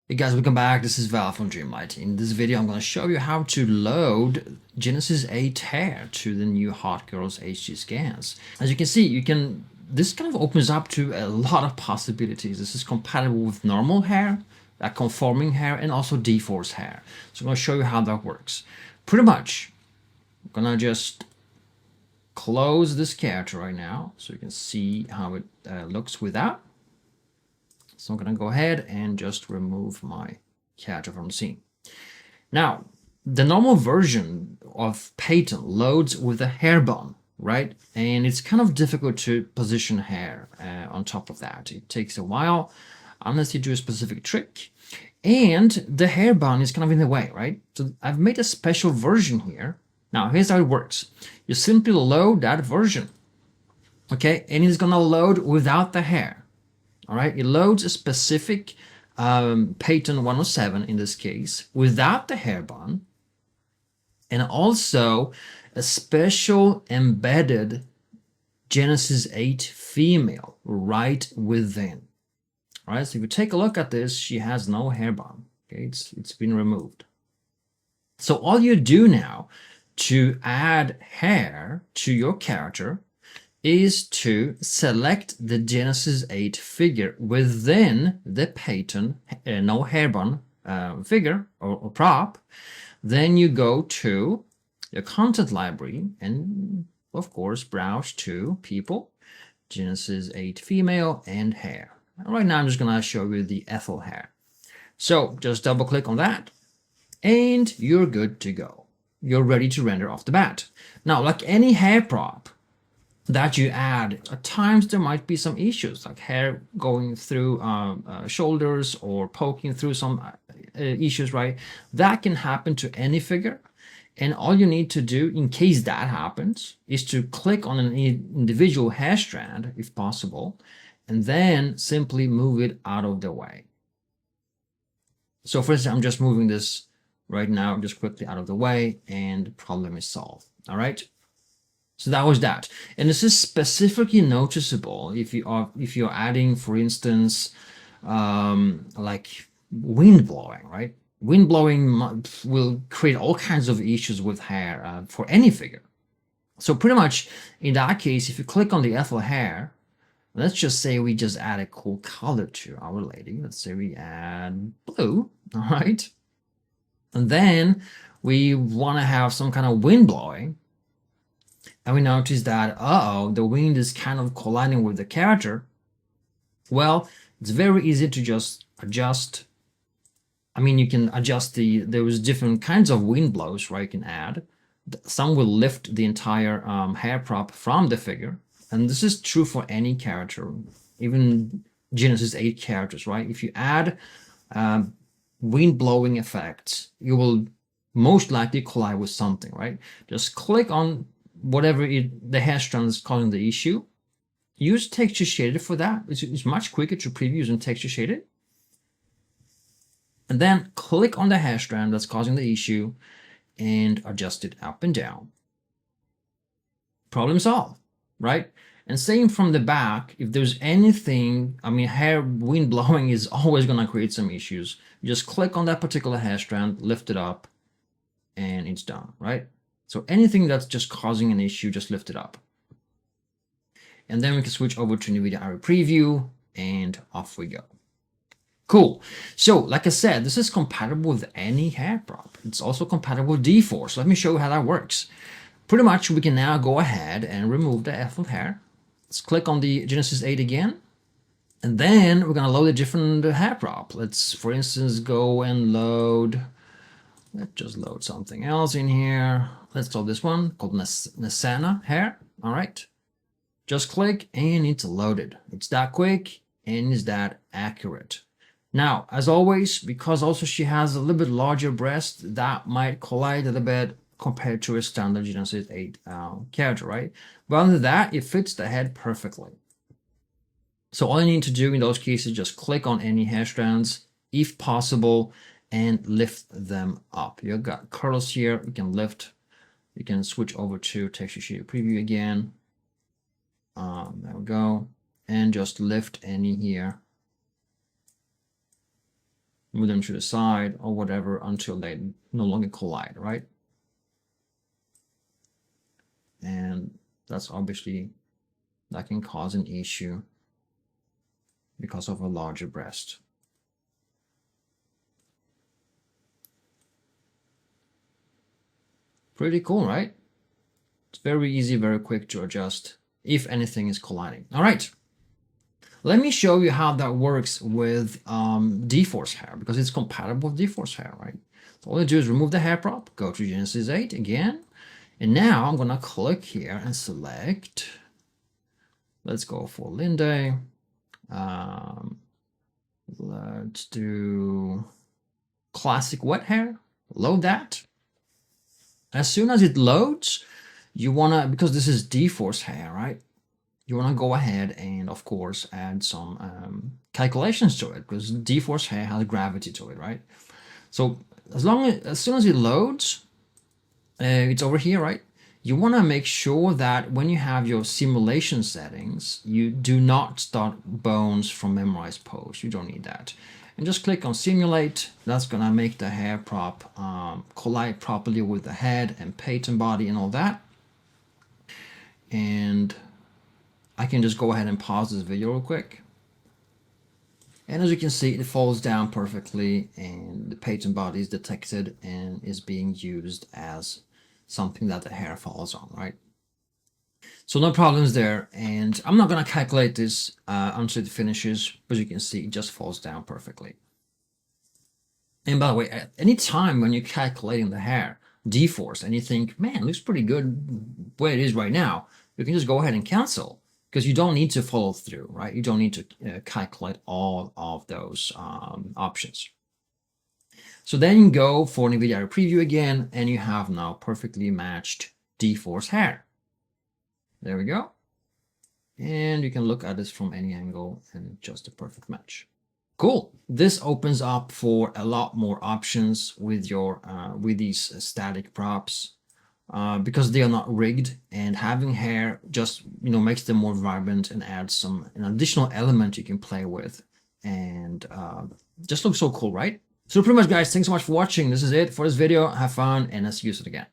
Hey guys, welcome back. This is Val from Dreamlight. In this video, I'm going to show you how to load Genesis 8 hair to the new Hot Girls HD scans. As you can see, this kind of opens up to a lot of possibilities. This is compatible with normal hair, conforming hair, and also dForce hair. So I'm going to show you how that works. Pretty much, I'm going to just close this character right now so you can see how it looks without. So I'm going to go ahead and just remove my character from the scene. Now, the normal version of Payton loads with a hair bun, right? And it's kind of difficult to position hair on top of that. It takes a while unless you do a specific trick. And the hair bun is kind of in the way, right? So I've made a special version here. Now, here's how it works. You simply load that version, okay? And it's going to load without the hair. All right, it loads a specific Payton 107 in this case without the hair bun, and also a special embedded Genesis 8 female right within. All right, so if you take a look at this, she has no hair bun. Okay, it's been removed. So all you do now to add hair to your character is to select the Genesis 8 figure within the Payton no hairbun figure or prop. Then you go to your content library and, of course, browse to people, Genesis 8 female, and hair. And right now, I'm just going to show you the Ethel hair. So just double click on that, and you're good to go. You're ready to render off the bat. Now, like any hair prop that you add, at times there might be some issues, like hair going through shoulders or poking through some issues, right? That can happen to any figure. And all you need to do in case that happens is to click on an individual hair strand, if possible, and then simply move it out of the way. So for instance, I'm just moving this right now, just quickly out of the way, and the problem is solved. All right. So that was that. And this is specifically noticeable if you're adding, for instance, like wind blowing, right? Wind blowing will create all kinds of issues with hair for any figure. So pretty much in that case, if you click on the Ethel hair, let's just say we just add a cool color to our lady. Let's say we add blue, all right? And then we want to have some kind of wind blowing. And we notice that, the wind is kind of colliding with the character. Well, it's very easy to just adjust. I mean, you can adjust there's different kinds of wind blows, right? You can add. Some will lift the entire hair prop from the figure. And this is true for any character, even Genesis 8 characters, right? If you add wind blowing effects, you will most likely collide with something, right? Just click on whatever the hair strand is causing the issue. Use texture shaded for that. It's much quicker to preview using texture shaded. And then click on the hair strand that's causing the issue and adjust it up and down. Problem solved, right? And same from the back, if there's anything, I mean, hair wind blowing is always going to create some issues. Just click on that particular hair strand, lift it up, and it's done, right? So anything that's just causing an issue, just lift it up. And then we can switch over to NVIDIA ARI Preview, and off we go. Cool. So like I said, this is compatible with any hair prop. It's also compatible with dForce. Let me show you how that works. Pretty much we can now go ahead and remove the Ethel hair. Let's click on the Genesis 8 again. And then we're going to load a different hair prop. Let's, for instance, go and load... Let's just load something else in here. Let's load this one called Nasana hair. All right. Just click and it's loaded. It's that quick and it's that accurate. Now, as always, because also she has a little bit larger breast, that might collide a little bit compared to a standard Genesis 8 character, right? But other than that, it fits the head perfectly. So all you need to do in those cases, just click on any hair strands, if possible, and lift them up. You've got curls here, you can lift, you can switch over to texture shaded preview again. There we go. And just lift any here. move them to the side or whatever until they no longer collide, right? And that's obviously, that can cause an issue because of a larger breast. Pretty cool, right? It's very easy, very quick to adjust if anything is colliding. All right, let me show you how that works with dForce hair, because it's compatible with dForce hair, right? So all you do is remove the hair prop, go to Genesis 8 again, and now I'm gonna click here and select, let's go for Linday. Let's do classic wet hair, load that. As soon as it loads, you wanna, because this is dForce hair, right? You wanna go ahead and of course add some calculations to it, because dForce hair has gravity to it, right? So as soon as it loads, it's over here, right? You wanna make sure that when you have your simulation settings, you do not start bones from memorized pose. You don't need that. And just click on simulate. That's gonna make the hair prop collide properly with the head and pate and body and all that. And I can just go ahead and pause this video real quick. And as you can see, it falls down perfectly and the pate and body is detected and is being used as something that the hair falls on, right? So no problems there. And I'm not gonna calculate this until it finishes, but you can see it just falls down perfectly. And by the way, at any time when you're calculating the hair dForce and you think, man, it looks pretty good where it is right now, you can just go ahead and cancel, because you don't need to follow through, right? You don't need to calculate all of those options. So then you go for NVIDIA preview again, and you have now perfectly matched dForce hair. There we go. And you can look at this from any angle and just a perfect match. Cool. This opens up for a lot more options with your with these static props. Because they are not rigged, and having hair just makes them more vibrant and adds an additional element you can play with, and just looks so cool, right? So pretty much, guys, thanks so much for watching. This is it for this video. Have fun, and let's use it again.